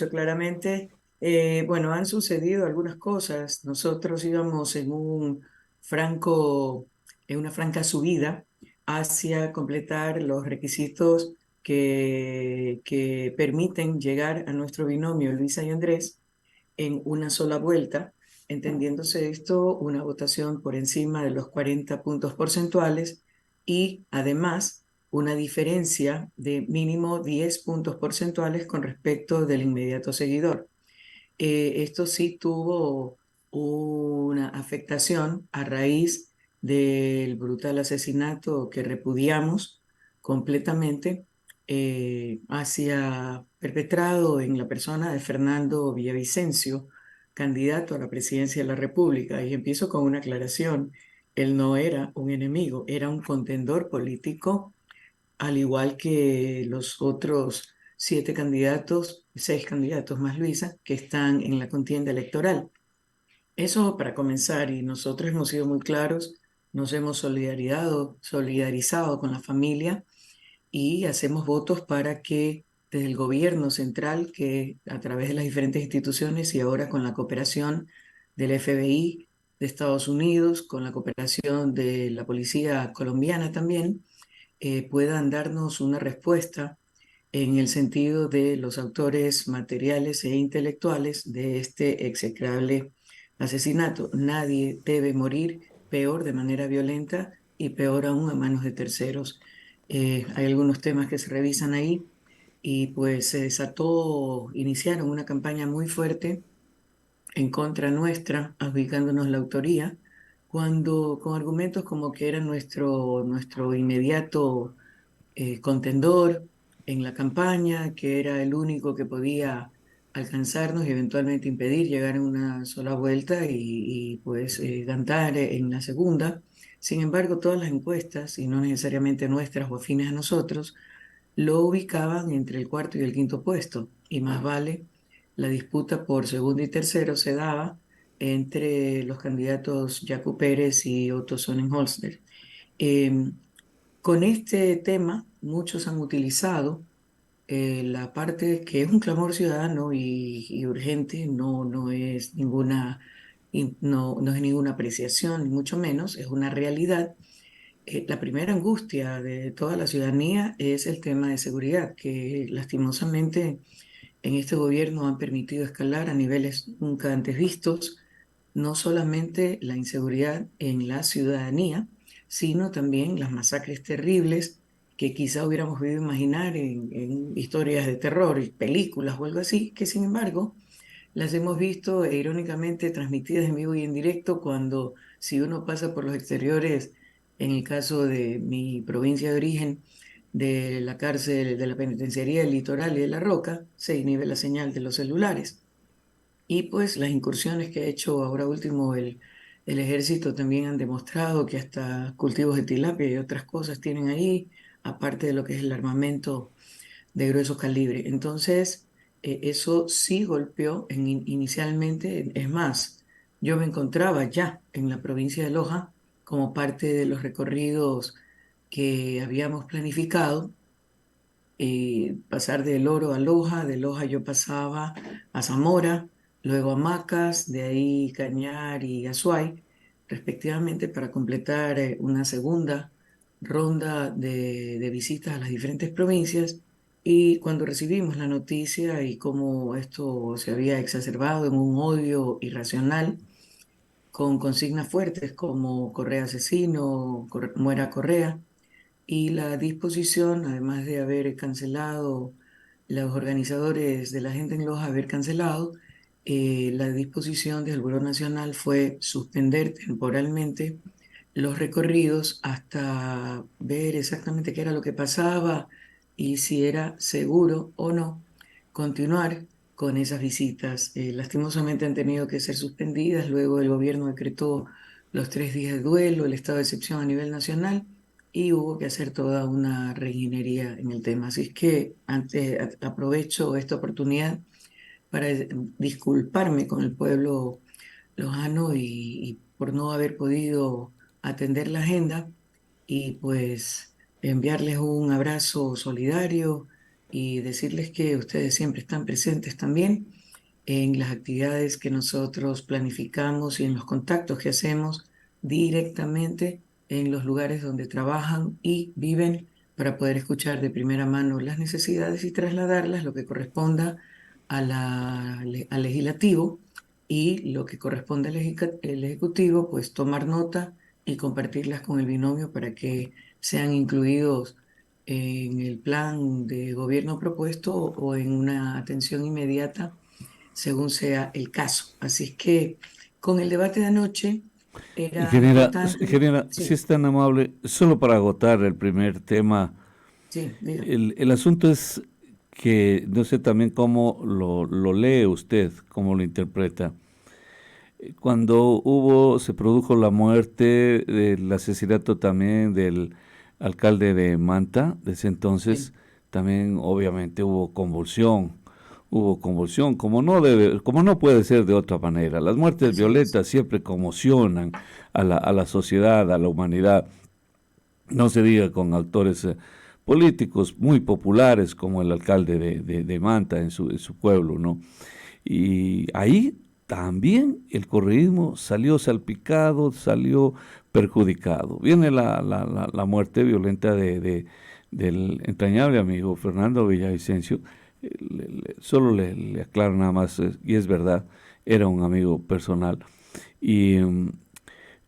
claramente. Bueno, han sucedido algunas cosas. Nosotros íbamos en una franca subida hacia completar los requisitos que permiten llegar a nuestro binomio Luisa y Andrés en una sola vuelta, entendiéndose esto una votación por encima de los 40 puntos porcentuales y además una diferencia de mínimo 10 puntos porcentuales con respecto del inmediato seguidor. Esto sí tuvo una afectación a raíz del brutal asesinato que repudiamos completamente, hacia perpetrado en la persona de Fernando Villavicencio, candidato a la presidencia de la República. Y empiezo con una aclaración. Él no era un enemigo, era un contendor político al igual que los otros 7 candidatos, 6 candidatos más Luisa, que están en la contienda electoral. Eso para comenzar, y nosotros hemos sido muy claros, nos hemos solidarizado con la familia y hacemos votos para que desde el gobierno central, que a través de las diferentes instituciones y ahora con la cooperación del FBI de Estados Unidos, con la cooperación de la policía colombiana también, puedan darnos una respuesta en el sentido de los autores materiales e intelectuales de este execrable asesinato. Nadie debe morir peor de manera violenta y peor aún a manos de terceros. Hay algunos temas que se revisan ahí y pues iniciaron una campaña muy fuerte en contra nuestra, adjudicándonos la autoría, cuando con argumentos como que era nuestro inmediato contendor en la campaña, que era el único que podía alcanzarnos y eventualmente impedir llegar en una sola vuelta pues ganar en la segunda. Sin embargo, todas las encuestas, y no necesariamente nuestras o afines a nosotros, lo ubicaban entre el cuarto y el quinto puesto, y más vale, la disputa por segundo y tercero se daba entre los candidatos Jaco Pérez y Otto Sonnenholster. Eh, con este tema, muchos han utilizado la parte que es un clamor ciudadano y urgente, no es no es ninguna apreciación, ni mucho menos, es una realidad. La primera angustia de toda la ciudadanía es el tema de seguridad, que lastimosamente en este gobierno han permitido escalar a niveles nunca antes vistos, no solamente la inseguridad en la ciudadanía, sino también las masacres terribles que quizá hubiéramos podido imaginar en historias de terror y películas o algo así, que sin embargo las hemos visto irónicamente transmitidas en vivo y en directo cuando si uno pasa por los exteriores, en el caso de mi provincia de origen, de la cárcel, de la penitenciaría del Litoral y de La Roca, se inhibe la señal de los celulares. Y pues las incursiones que ha hecho ahora último el ejército también han demostrado que hasta cultivos de tilapia y otras cosas tienen ahí, aparte de lo que es el armamento de grueso calibre. Entonces, eso sí golpeó inicialmente. Es más, yo me encontraba ya en la provincia de Loja como parte de los recorridos que habíamos planificado, pasar de Loro a Loja. De Loja yo pasaba a Zamora, luego a Macas, de ahí Cañar y Azuay, respectivamente, para completar una segunda ronda de visitas a las diferentes provincias. Y cuando recibimos la noticia y cómo esto se había exacerbado en un odio irracional, con consignas fuertes como Correa asesino, muera Correa, y la disposición, además de haber cancelado, los organizadores de la gente en Loja haber cancelado, la disposición del Gobierno Nacional fue suspender temporalmente los recorridos hasta ver exactamente qué era lo que pasaba y si era seguro o no continuar con esas visitas. Lastimosamente han tenido que ser suspendidas, luego el gobierno decretó los 3 días de duelo, el estado de excepción a nivel nacional y hubo que hacer toda una reingeniería en el tema. Así es que antes aprovecho esta oportunidad para disculparme con el pueblo lojano y por no haber podido atender la agenda y pues enviarles un abrazo solidario y decirles que ustedes siempre están presentes también en las actividades que nosotros planificamos y en los contactos que hacemos directamente en los lugares donde trabajan y viven para poder escuchar de primera mano las necesidades y trasladarlas lo que corresponda al legislativo, y lo que corresponde al ejecutivo, pues tomar nota y compartirlas con el binomio para que sean incluidos en el plan de gobierno propuesto o en una atención inmediata según sea el caso. Así es que con el debate de anoche era importante. Ingeniera, si Sí, es tan amable, solo para agotar el primer tema, sí, diga. el asunto es que no sé también cómo lo lee usted, cómo lo interpreta. Cuando se produjo la muerte, el asesinato también del alcalde de Manta, desde entonces Sí, también obviamente hubo convulsión, como no puede ser de otra manera. Las muertes así es. violentas siempre conmocionan a la sociedad, a la humanidad. No se diga con actores políticos muy populares como el alcalde de Manta en su pueblo, ¿no? Y ahí también el correísmo salió salpicado, salió perjudicado. Viene la muerte violenta del entrañable amigo Fernando Villavicencio. Solo le aclaro nada más, y es verdad, era un amigo personal. Y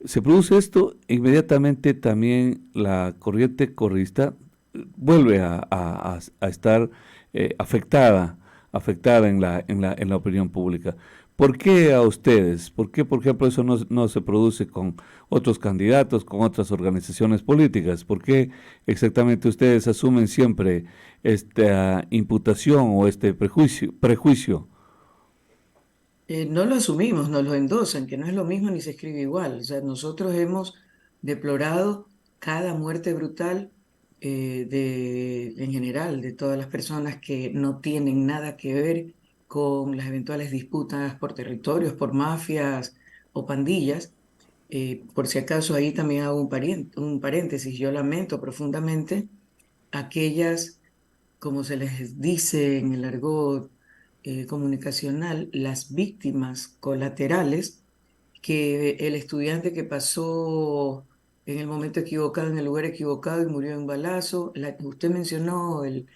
se produce esto, inmediatamente también la corriente correísta vuelve a estar afectada en la opinión pública. ¿Por qué a ustedes? ¿Por qué, por ejemplo, eso no se produce con otros candidatos, con otras organizaciones políticas? ¿Por qué exactamente ustedes asumen siempre esta imputación o este prejuicio? No lo asumimos, nos lo endosan, que no es lo mismo ni se escribe igual. O sea, nosotros hemos deplorado cada muerte brutal en general, de todas las personas que no tienen nada que ver con las eventuales disputas por territorios, por mafias o pandillas. Por si acaso ahí también hago un paréntesis, yo lamento profundamente aquellas, como se les dice en el argot comunicacional, las víctimas colaterales, que el estudiante que pasó en el momento equivocado, en el lugar equivocado y murió de un balazo. Usted mencionó el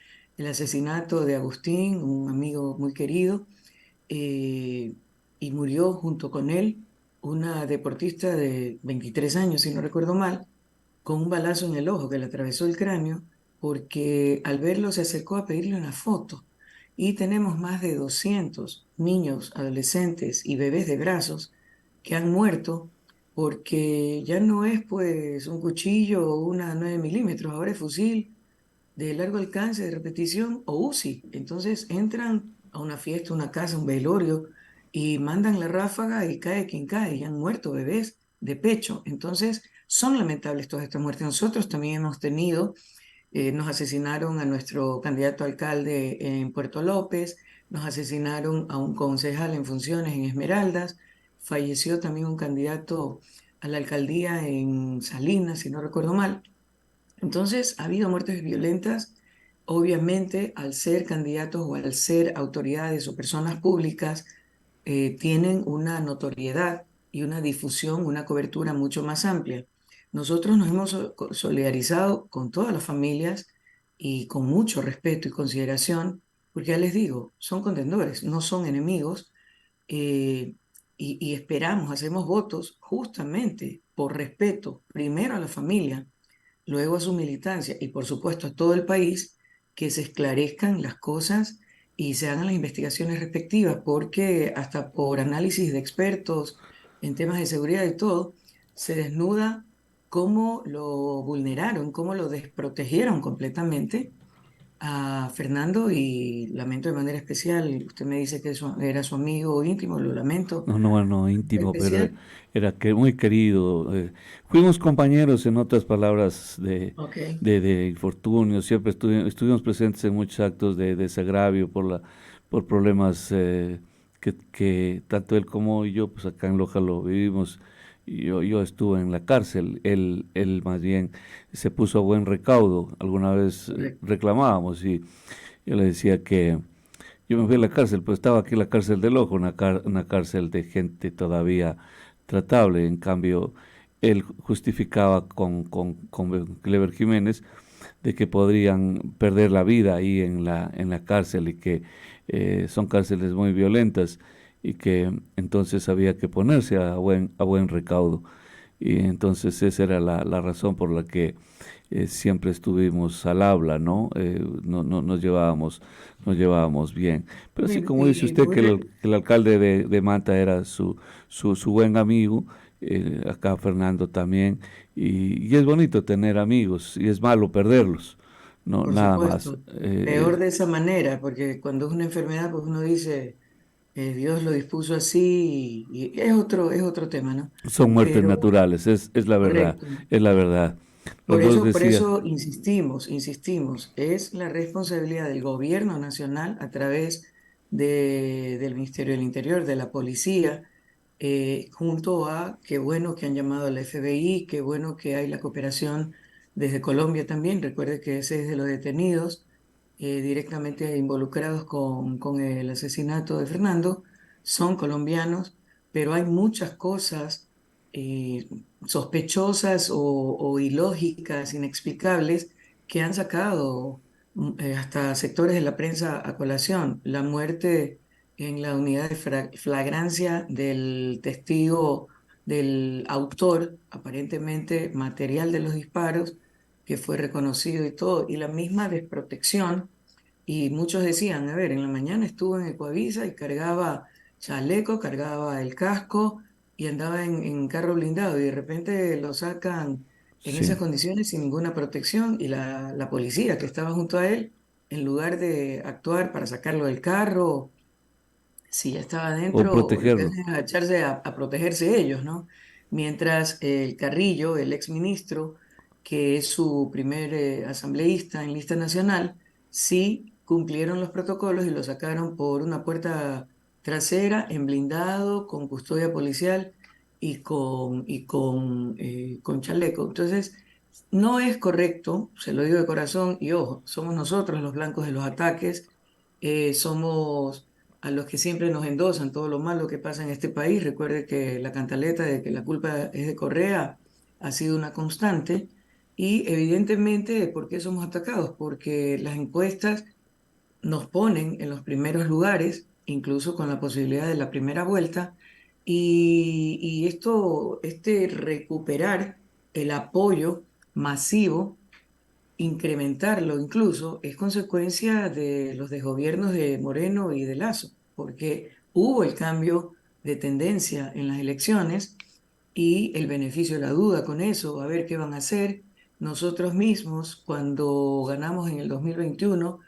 asesinato de Agustín, un amigo muy querido, eh, y murió junto con él una deportista de 23 años, si no recuerdo mal, con un balazo en el ojo que le atravesó el cráneo, porque al verlo se acercó a pedirle una foto. Y tenemos más de 200 niños, adolescentes y bebés de brazos que han muerto porque ya no es pues un cuchillo o una 9 milímetros, ahora es fusil de largo alcance, de repetición o UCI. Entonces entran a una fiesta, una casa, un velorio y mandan la ráfaga y cae quien cae, y han muerto bebés de pecho. Entonces son lamentables todas estas muertes. Nosotros también hemos tenido, nos asesinaron a nuestro candidato a alcalde en Puerto López, nos asesinaron a un concejal en funciones en Esmeraldas, falleció también un candidato a la alcaldía en Salinas, si no recuerdo mal. Entonces, ha habido muertes violentas, obviamente, al ser candidatos o al ser autoridades o personas públicas, tienen una notoriedad y una difusión, una cobertura mucho más amplia. Nosotros nos hemos solidarizado con todas las familias y con mucho respeto y consideración, porque ya les digo, son contendores, no son enemigos, eh, y esperamos, hacemos votos justamente por respeto, primero a la familia, luego a su militancia y por supuesto a todo el país, que se esclarezcan las cosas y se hagan las investigaciones respectivas, porque hasta por análisis de expertos en temas de seguridad y todo, se desnuda cómo lo vulneraron, cómo lo desprotegieron completamente a Fernando, y lamento de manera especial. Usted me dice que era su amigo íntimo, lo lamento. No, no, no íntimo, pero Especial. era que muy querido. Fuimos compañeros, en otras palabras, Ok. de infortunio. Siempre estuvimos presentes en muchos actos de desagravio por problemas que tanto él como yo, pues acá en Loja lo vivimos. Yo estuve en la cárcel, él más bien se puso a buen recaudo. Alguna vez Correcto. reclamábamos Yo le decía que yo me fui a la cárcel, pues estaba aquí en la cárcel del Ojo, una cárcel de gente todavía tratable. En cambio, él justificaba con Clever Jiménez de que podrían perder la vida ahí en la cárcel y que son cárceles muy violentas y que entonces había que ponerse a buen recaudo. Y entonces esa era la razón por la que siempre estuvimos al habla, ¿no? No nos llevábamos bien. Pero sí, Bueno, como dice usted, muy que el alcalde de Manta era su buen amigo, acá Fernando también, y es bonito tener amigos, y es malo perderlos, no, por nada más. supuesto, peor de esa manera, porque cuando es una enfermedad, pues uno dice, Dios lo dispuso así y es otro tema, ¿no? Son muertes Pero, naturales, es la verdad, correcto. es la verdad. Los dos Por decía, eso insistimos, es la responsabilidad del gobierno nacional a través del Ministerio del Interior, de la policía, junto a qué bueno que han llamado a la FBI, qué bueno que hay la cooperación desde Colombia también. Recuerde que ese es de los detenidos directamente involucrados con el asesinato de Fernando, son colombianos, pero hay muchas cosas eh, sospechosas o ilógicas, inexplicables, que han sacado hasta sectores de la prensa a colación. La muerte en la unidad de flagrancia del testigo, del autor, aparentemente material de los disparos, que fue reconocido y todo, y la misma desprotección. Y muchos decían, a ver, en la mañana estuvo en Ecuavisa y cargaba chaleco, cargaba el casco y andaba en carro blindado y de repente lo sacan en sí, esas condiciones sin ninguna protección y la policía que estaba junto a él, en lugar de actuar para sacarlo del carro, si ya estaba o adentro, lo que protegerlo, hacen es agacharse a protegerse ellos, ¿no? Mientras el Carrillo, el exministro, que es su primer asambleísta en lista nacional, sí cumplieron los protocolos y lo sacaron por una puerta trasera, en blindado, con custodia policial con chaleco. Entonces, no es correcto, se lo digo de corazón, y ojo, somos nosotros los blancos de los ataques, somos a los que siempre nos endosan todo lo malo que pasa en este país. Recuerde que la cantaleta de que la culpa es de Correa ha sido una constante y evidentemente, ¿por qué somos atacados? Porque las encuestas nos ponen en los primeros lugares, incluso con la posibilidad de la primera vuelta, y este recuperar el apoyo masivo, incrementarlo incluso, es consecuencia de los desgobiernos de Moreno y de Lazo, porque hubo el cambio de tendencia en las elecciones y el beneficio de la duda con eso, a ver qué van a hacer. Nosotros mismos, cuando ganamos en el 2021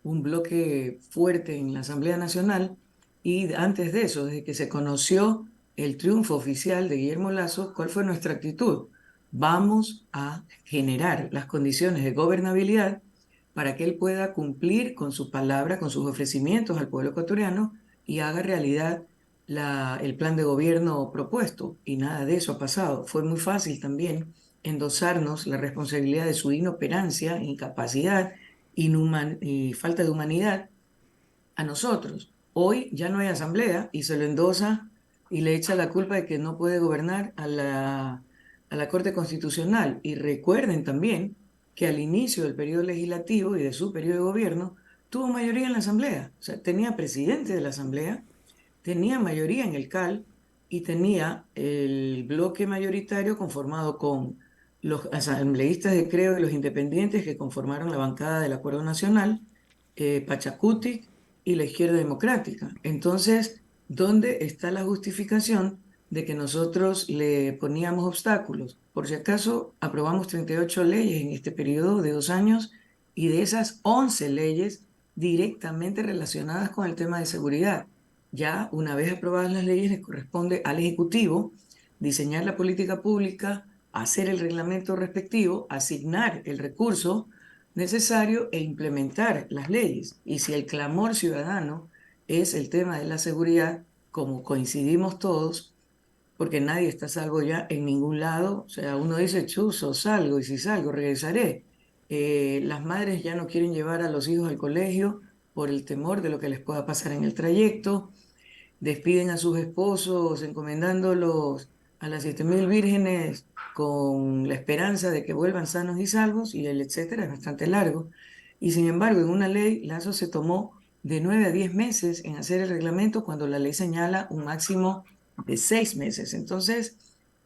un bloque fuerte en la Asamblea Nacional, y antes de eso, desde que se conoció el triunfo oficial de Guillermo Lazo, ¿cuál fue nuestra actitud? Vamos a generar las condiciones de gobernabilidad para que él pueda cumplir con su palabra, con sus ofrecimientos al pueblo ecuatoriano y haga realidad el plan de gobierno propuesto. Y nada de eso ha pasado. Fue muy fácil también endosarnos la responsabilidad de su inoperancia, incapacidad y falta de humanidad a nosotros. Hoy ya no hay asamblea y se lo endosa y le echa la culpa de que no puede gobernar a la Corte Constitucional. Y recuerden también que al inicio del periodo legislativo y de su periodo de gobierno tuvo mayoría en la asamblea. O sea, tenía presidente de la asamblea, tenía mayoría en el CAL y tenía el bloque mayoritario conformado con los asambleístas de Creo y los independientes que conformaron la bancada del Acuerdo Nacional, Pachacutic y la Izquierda Democrática. Entonces, ¿dónde está la justificación de que nosotros le poníamos obstáculos? Por si acaso, aprobamos 38 leyes en este periodo de 2 años y de esas 11 leyes directamente relacionadas con el tema de seguridad. Ya una vez aprobadas las leyes, le corresponde al Ejecutivo diseñar la política pública, hacer el reglamento respectivo, asignar el recurso necesario e implementar las leyes. Y si el clamor ciudadano es el tema de la seguridad, como coincidimos todos, porque nadie está a salvo ya en ningún lado, o sea, uno dice, chuzo, salgo y si salgo regresaré. Las madres ya no quieren llevar a los hijos al colegio por el temor de lo que les pueda pasar en el trayecto, despiden a sus esposos encomendándolos a las 7000 vírgenes con la esperanza de que vuelvan sanos y salvos, y el etcétera es bastante largo. Y sin embargo, en una ley, Lazo se tomó de 9 a 10 meses en hacer el reglamento cuando la ley señala un máximo de 6 meses. Entonces,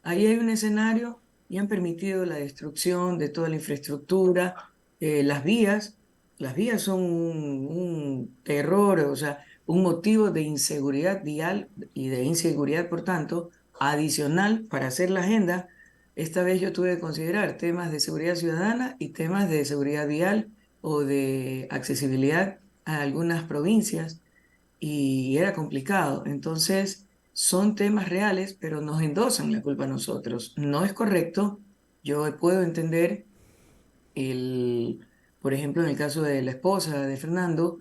ahí hay un escenario y han permitido la destrucción de toda la infraestructura, las vías. Las vías son un terror, o sea, un motivo de inseguridad vial y de inseguridad, por tanto, adicional para hacer la agenda. Esta vez yo tuve que considerar temas de seguridad ciudadana y temas de seguridad vial o de accesibilidad a algunas provincias, y era complicado. Entonces, son temas reales, pero nos endosan la culpa a nosotros. No es correcto. Yo puedo entender el, por ejemplo, en el caso de la esposa de Fernando,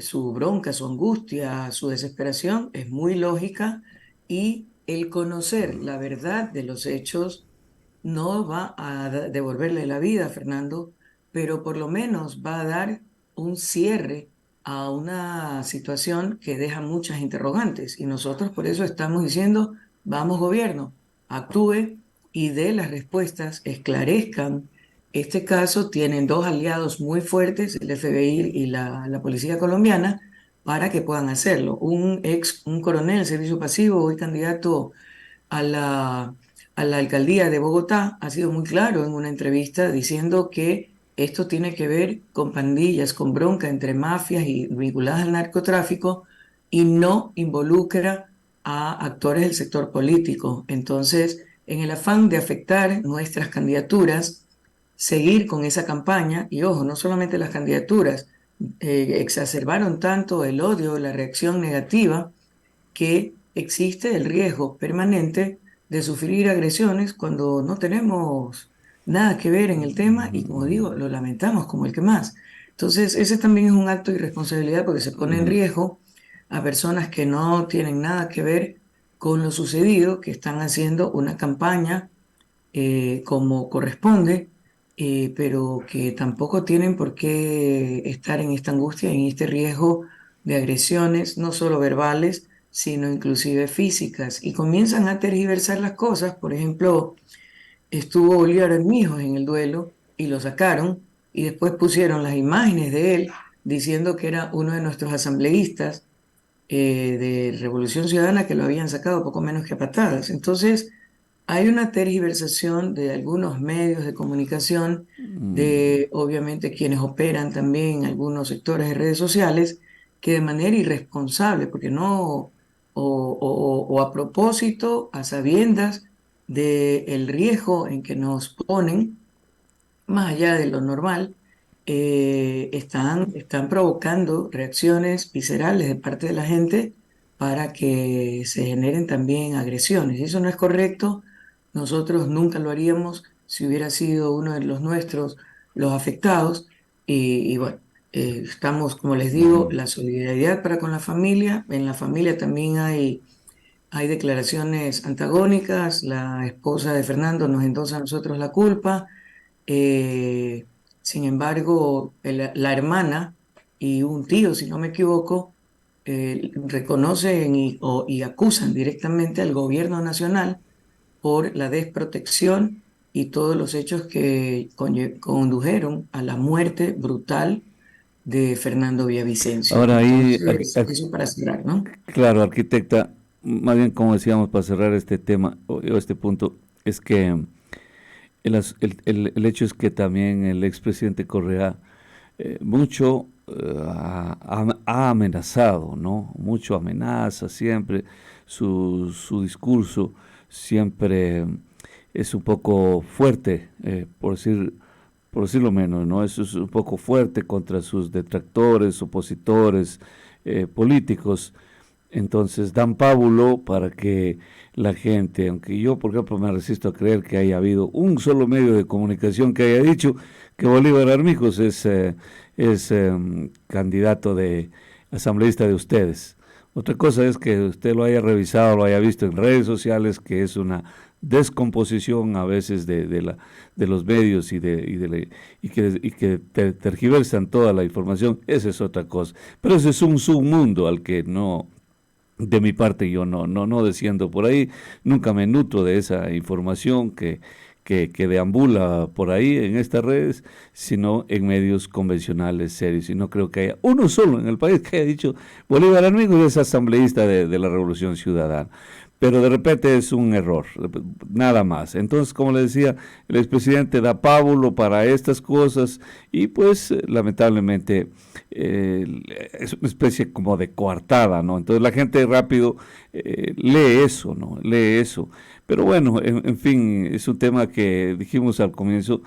su bronca, su angustia, su desesperación es muy lógica, y el conocer la verdad de los hechos no va a devolverle la vida a Fernando, pero por lo menos va a dar un cierre a una situación que deja muchas interrogantes. Y nosotros por eso estamos diciendo, vamos gobierno, actúe y dé las respuestas, esclarezcan. Este caso tienen dos aliados muy fuertes, el FBI y la Policía Colombiana, para que puedan hacerlo. Un coronel de servicio pasivo, hoy candidato a a la alcaldía de Bogotá, ha sido muy claro en una entrevista diciendo que esto tiene que ver con pandillas, con bronca entre mafias y vinculadas al narcotráfico, y no involucra a actores del sector político. Entonces, en el afán de afectar nuestras candidaturas, seguir con esa campaña, y ojo, no solamente las candidaturas, exacerbaron tanto el odio, la reacción negativa, que existe el riesgo permanente de sufrir agresiones cuando no tenemos nada que ver en el tema, y como digo, lo lamentamos como el que más. Entonces, ese también es un acto de irresponsabilidad porque se pone en riesgo a personas que no tienen nada que ver con lo sucedido, que están haciendo una campaña como corresponde, pero que tampoco tienen por qué estar en esta angustia, en este riesgo de agresiones, no solo verbales, sino inclusive físicas. Y comienzan a tergiversar las cosas. Por ejemplo, estuvo Bolívar Armijos en el duelo y lo sacaron, y después pusieron las imágenes de él diciendo que era uno de nuestros asambleístas de Revolución Ciudadana, que lo habían sacado poco menos que a patadas. Entonces, hay una tergiversación de algunos medios de comunicación, de obviamente quienes operan también en algunos sectores de redes sociales, que de manera irresponsable, porque no, o a propósito, a sabiendas del riesgo en que nos ponen, más allá de lo normal, están provocando reacciones viscerales de parte de la gente para que se generen también agresiones. Eso no es correcto. Nosotros nunca lo haríamos si hubiera sido uno de los nuestros los afectados. Y bueno, estamos, como les digo, la solidaridad para con la familia. En la familia también hay declaraciones antagónicas. La esposa de Fernando nos endosa a nosotros la culpa. Eh, Sin embargo, la hermana y un tío, si no me equivoco, reconocen y acusan directamente al gobierno nacional por la desprotección y todos los hechos que condujeron a la muerte brutal de Fernando Villavicencio. Ahora ahí, Entonces, eso para cerrar, ¿no? claro, arquitecta, más bien como decíamos para cerrar este tema o este punto, es que el hecho es que también el expresidente Correa mucho ha amenazado, ¿no? Mucho amenaza siempre, su discurso siempre es un poco fuerte, por decirlo menos, ¿no? Eso es un poco fuerte contra sus detractores, opositores, políticos. Entonces dan pábulo para que la gente, aunque yo por ejemplo me resisto a creer que haya habido un solo medio de comunicación que haya dicho que Bolívar Armijos es candidato de asambleísta de ustedes. Otra cosa es que usted lo haya revisado, lo haya visto en redes sociales, que es una descomposición a veces de los medios y que tergiversan toda la información, esa es otra cosa. Pero ese es un submundo al que no, de mi parte yo no desciendo por ahí, nunca me nutro de esa información que deambula por ahí en estas redes, sino en medios convencionales serios. Y no creo que haya uno solo en el país que haya dicho Bolívar amigo es asambleísta de la Revolución Ciudadana. Pero de repente es un error, nada más. Entonces, como le decía, el expresidente da pábulo para estas cosas y pues lamentablemente es una especie como de coartada, ¿no? Entonces la gente rápido lee eso, ¿no? Lee eso. Pero bueno, en fin, es un tema que dijimos al comienzo,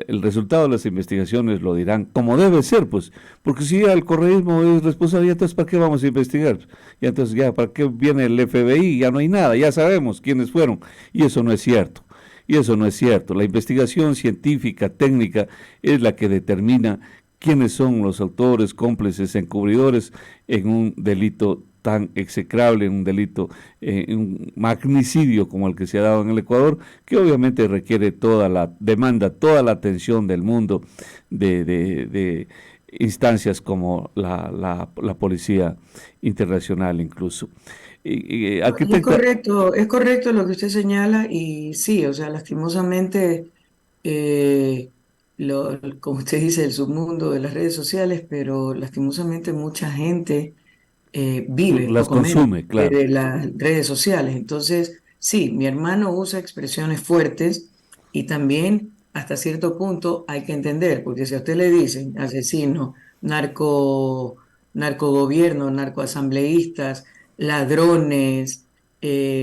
el resultado de las investigaciones lo dirán como debe ser, pues, porque si ya el correísmo es responsable, entonces ¿para qué vamos a investigar? Y entonces ya, ¿para qué viene el FBI? Ya no hay nada, ya sabemos quiénes fueron. Y eso no es cierto. Y eso no es cierto. La investigación científica, técnica, es la que determina quiénes son los autores, cómplices, encubridores en un delito tan execrable, un delito, un magnicidio como el que se ha dado en el Ecuador, que obviamente requiere demanda toda la atención del mundo de instancias como la Policía Internacional incluso. Arquitecta, Es correcto lo que usted señala y sí, o sea, lastimosamente, eh, como usted dice, el submundo de las redes sociales, pero lastimosamente mucha gente vive, las poco menos, consume, claro. de las redes sociales. Entonces, sí, mi hermano usa expresiones fuertes y también hasta cierto punto hay que entender, porque si a usted le dicen asesino, narco, narcogobierno, narcoasambleístas, ladrones,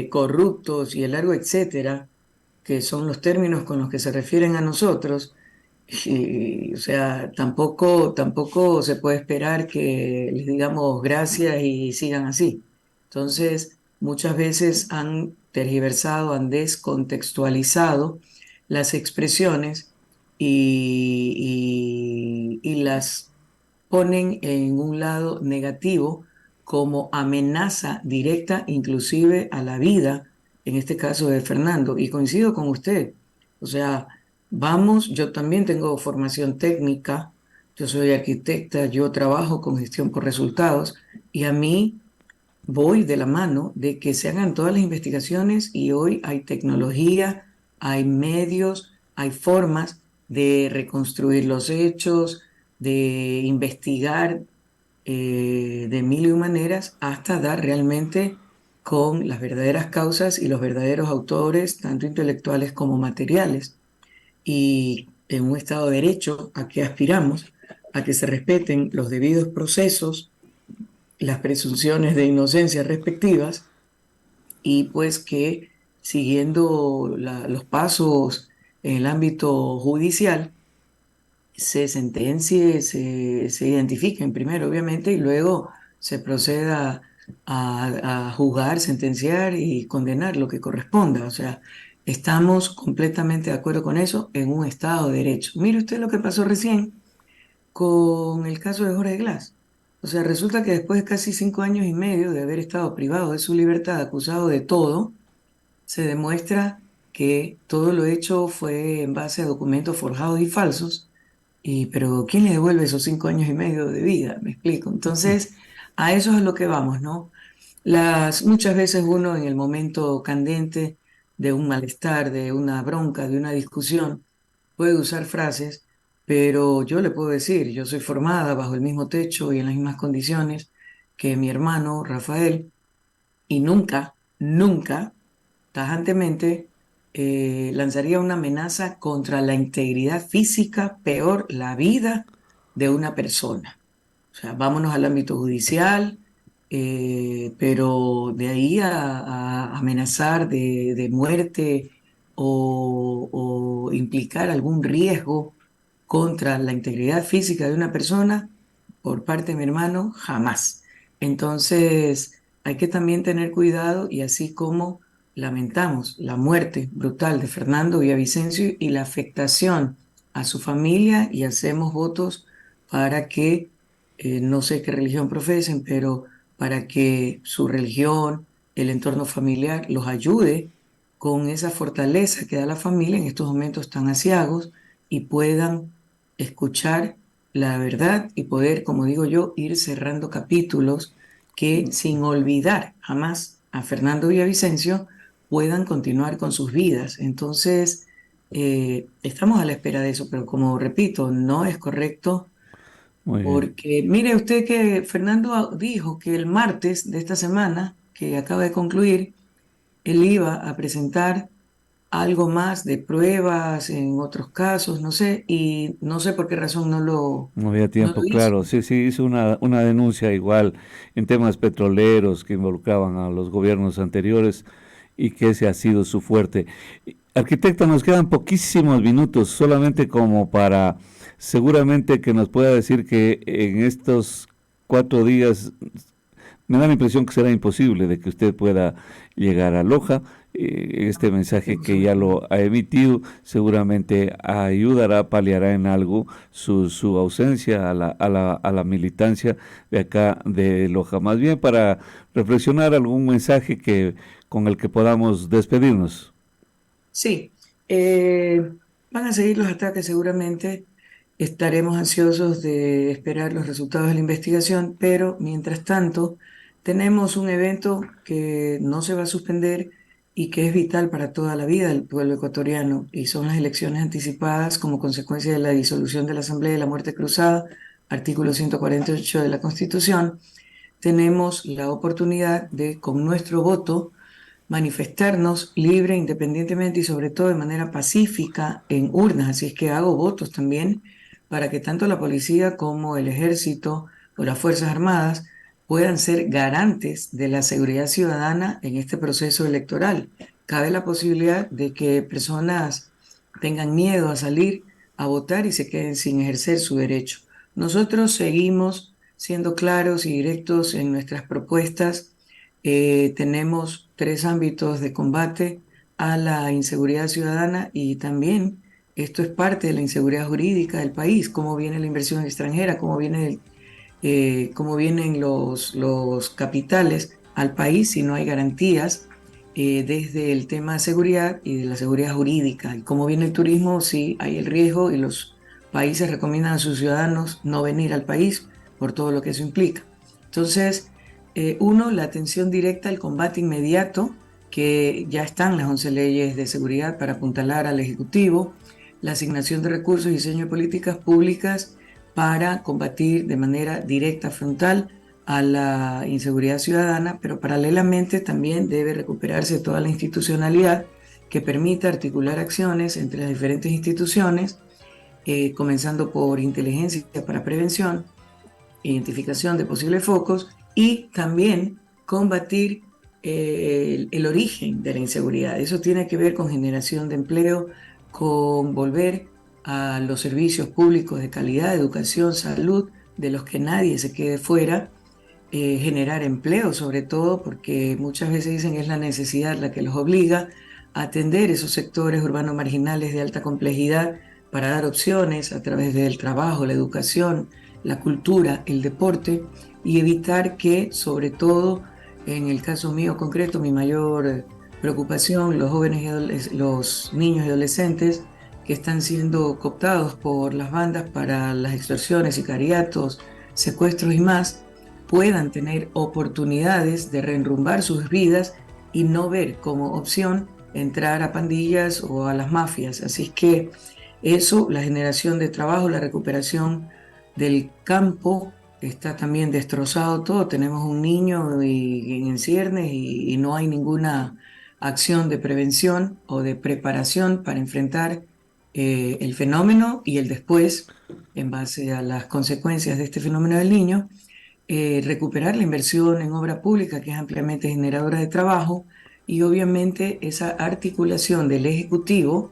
corruptos y el largo etcétera, que son los términos con los que se refieren a nosotros, y, o sea, tampoco se puede esperar que les digamos gracias y sigan así. Entonces, muchas veces han tergiversado, han descontextualizado las expresiones y las ponen en un lado negativo como amenaza directa inclusive a la vida, en este caso de Fernando. Y coincido con usted. O sea, vamos, yo también tengo formación técnica, yo soy arquitecta, yo trabajo con gestión por resultados y a mí voy de la mano de que se hagan todas las investigaciones y hoy hay tecnología, hay medios, hay formas de reconstruir los hechos, de investigar de mil y un maneras hasta dar realmente con las verdaderas causas y los verdaderos autores, tanto intelectuales como materiales. Y en un Estado de Derecho, ¿a qué aspiramos? A que se respeten los debidos procesos, las presunciones de inocencia respectivas y pues que siguiendo los pasos en el ámbito judicial se sentencie, se identifiquen primero obviamente y luego se proceda a juzgar, sentenciar y condenar lo que corresponda. O sea, estamos completamente de acuerdo con eso en un Estado de Derecho. Mire usted lo que pasó recién con el caso de Jorge Glass. O sea, resulta que después de casi 5 años y medio de haber estado privado de su libertad, acusado de todo, se demuestra que todo lo hecho fue en base a documentos forjados y falsos. Y, pero ¿quién le devuelve esos 5 años y medio de vida? Me explico. Entonces, a eso es a lo que vamos, ¿no? Muchas veces uno en el momento candente de un malestar, de una bronca, de una discusión, puede usar frases, pero yo le puedo decir, yo soy formada bajo el mismo techo y en las mismas condiciones que mi hermano Rafael y nunca, tajantemente, lanzaría una amenaza contra la integridad física, peor, la vida de una persona. O sea, vámonos al ámbito judicial, pero de ahí a amenazar de muerte o implicar algún riesgo contra la integridad física de una persona, por parte de mi hermano, jamás. Entonces, hay que también tener cuidado y así como lamentamos la muerte brutal de Fernando Villavicencio y la afectación a su familia y hacemos votos para que no sé qué religión profesen, pero para que su religión, el entorno familiar los ayude con esa fortaleza que da la familia en estos momentos tan aciagos y puedan escuchar la verdad y poder, como digo yo, ir cerrando capítulos que sin olvidar jamás a Fernando Villavicencio puedan continuar con sus vidas. Entonces, estamos a la espera de eso, pero como repito, no es correcto Muy bien. porque mire usted que Fernando dijo que el martes de esta semana, que acaba de concluir, él iba a presentar algo más de pruebas en otros casos, no sé, y no sé por qué razón No había no lo tiempo, hizo. claro. Sí, sí, hizo una denuncia igual en temas petroleros que involucraban a los gobiernos anteriores y que ese ha sido su fuerte. Arquitecta, nos quedan poquísimos minutos, solamente como para seguramente que nos pueda decir que en estos 4 días me da la impresión que será imposible de que usted pueda llegar a Loja. Este mensaje Tenemos que ya un- lo ha emitido seguramente ayudará, paliará en algo su ausencia a la militancia de acá de Loja. Más bien para reflexionar algún mensaje con el que podamos despedirnos. Sí, van a seguir los ataques seguramente. Estaremos ansiosos de esperar los resultados de la investigación, pero mientras tanto tenemos un evento que no se va a suspender y que es vital para toda la vida del pueblo ecuatoriano, y son las elecciones anticipadas como consecuencia de la disolución de la Asamblea de la Muerte Cruzada, artículo 148 de la Constitución. Tenemos la oportunidad de, con nuestro voto, manifestarnos libre, independientemente y sobre todo de manera pacífica en urnas. Así es que hago votos también para que tanto la policía como el ejército o las Fuerzas Armadas puedan ser garantes de la seguridad ciudadana en este proceso electoral. Cabe la posibilidad de que personas tengan miedo a salir a votar y se queden sin ejercer su derecho. Nosotros seguimos siendo claros y directos en nuestras propuestas. Tenemos tres ámbitos de combate a la inseguridad ciudadana y también esto es parte de la inseguridad jurídica del país, cómo viene la inversión extranjera, cómo vienen los capitales al país si no hay garantías desde el tema de seguridad y de la seguridad jurídica. Y cómo viene el turismo si hay el riesgo y los países recomiendan a sus ciudadanos no venir al país por todo lo que eso implica. Entonces, uno, la atención directa al combate inmediato, que ya están las 11 leyes de seguridad para apuntalar al Ejecutivo, la asignación de recursos y diseño de políticas públicas para combatir de manera directa, frontal, a la inseguridad ciudadana, pero paralelamente también debe recuperarse toda la institucionalidad que permita articular acciones entre las diferentes instituciones, comenzando por inteligencia para prevención, identificación de posibles focos y también combatir el origen de la inseguridad. Eso tiene que ver con generación de empleo, con volver a los servicios públicos de calidad, educación, salud, de los que nadie se quede fuera, generar empleo sobre todo, porque muchas veces dicen es la necesidad la que los obliga a atender esos sectores urbanos marginales de alta complejidad para dar opciones a través del trabajo, la educación, la cultura, el deporte y evitar que, sobre todo, en el caso mío concreto, mi mayor preocupación, los jóvenes los niños y adolescentes que están siendo cooptados por las bandas para las extorsiones, sicariatos, secuestros y más, puedan tener oportunidades de reenrumbar sus vidas y no ver como opción entrar a pandillas o a las mafias. Así es que eso, la generación de trabajo, la recuperación del campo, está también destrozado todo. Tenemos un niño en ciernes y no hay ninguna acción de prevención o de preparación para enfrentar el fenómeno y el después, en base a las consecuencias de este fenómeno del niño, recuperar la inversión en obra pública, que es ampliamente generadora de trabajo, y obviamente esa articulación del Ejecutivo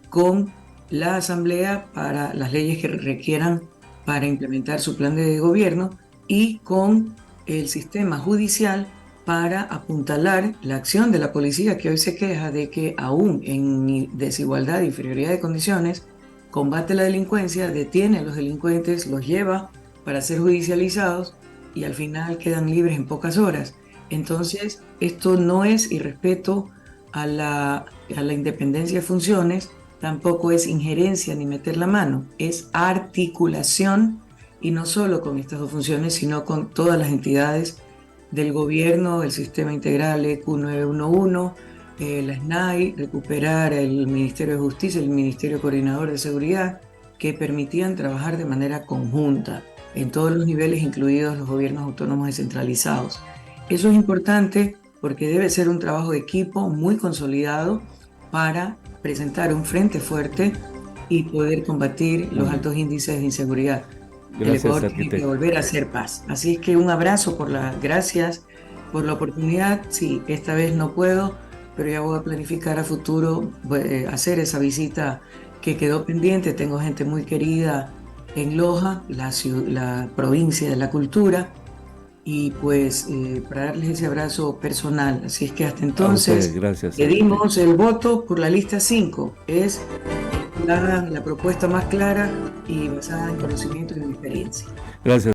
con la Asamblea para las leyes que requieran para implementar su plan de gobierno y con el sistema judicial para apuntalar la acción de la policía, que hoy se queja de que aún en desigualdad e inferioridad de condiciones, combate la delincuencia, detiene a los delincuentes, los lleva para ser judicializados y al final quedan libres en pocas horas. Entonces, esto no es irrespeto a la independencia de funciones, tampoco es injerencia ni meter la mano, es articulación, y no solo con estas dos funciones, sino con todas las entidades del gobierno, el Sistema Integral EQ 911, la SNAI, recuperar el Ministerio de Justicia, el Ministerio Coordinador de Seguridad, que permitían trabajar de manera conjunta en todos los niveles, incluidos los gobiernos autónomos descentralizados. Eso es importante porque debe ser un trabajo de equipo muy consolidado para presentar un frente fuerte y poder combatir Muy los bien. altos índices de inseguridad. El Gracias, Ecuador tiene que arquitecto. volver a hacer paz. Así es que un abrazo gracias por la oportunidad. Sí, esta vez no puedo, pero ya voy a planificar a futuro hacer esa visita que quedó pendiente. Tengo gente muy querida en Loja, la provincia de la cultura, y pues para darles ese abrazo personal. Así es que hasta A usted, entonces gracias, pedimos arquitecto. el voto por la lista 5. Es la propuesta más clara y basada en conocimiento y en experiencia. Gracias.